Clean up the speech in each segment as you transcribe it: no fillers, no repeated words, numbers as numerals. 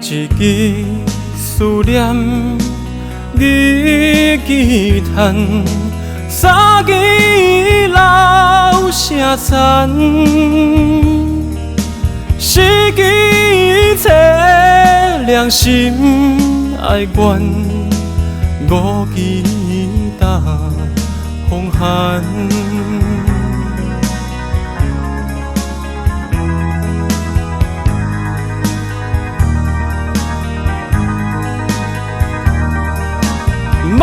一支思念，日记叹，三更老声残，四季切良心爱怨，五季打风寒。无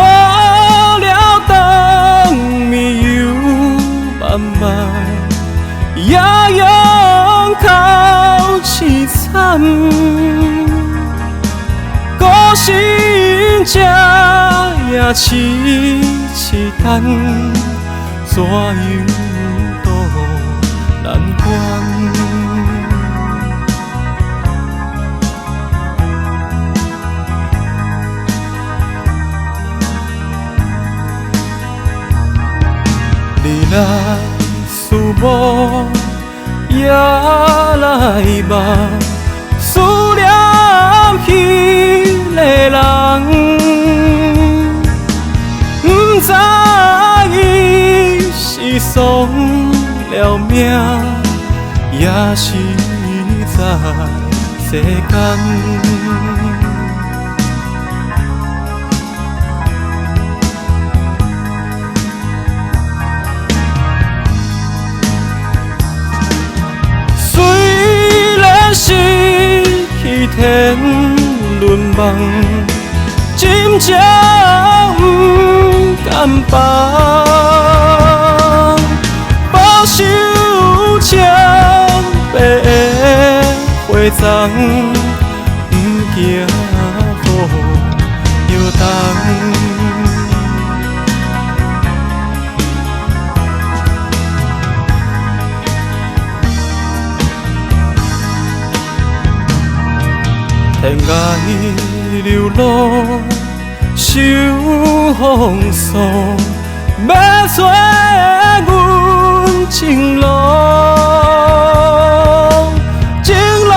聊当暝又漫漫，夜用哭凄惨。孤身这夜痴痴等，怎样度难关？你来思慕，也来望，思念彼个人，不知伊是丧了命，也是在世间。失去天伦梦，真正不甘放，保守前辈的花丛，不惊雨摇动。天涯流落，受风霜，要找阮情路。情路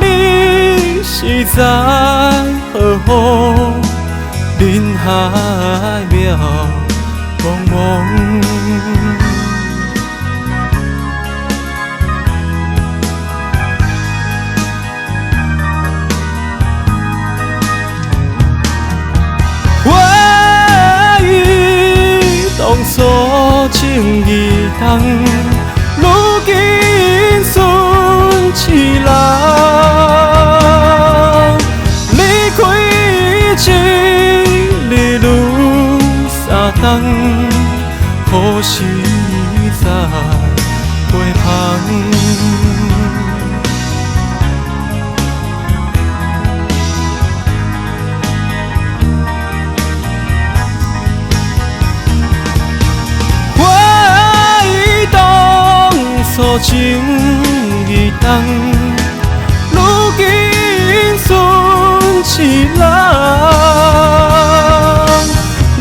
你是在何方？人海渺茫茫。回忆当初情义重，如今剩一人。离开一日如三冬，可惜在街旁。情义重，如今剩一人。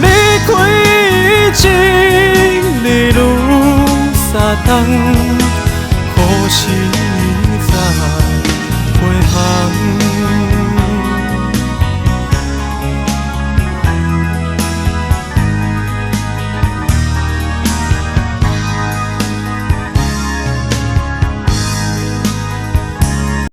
离开一日如三冬，可惜。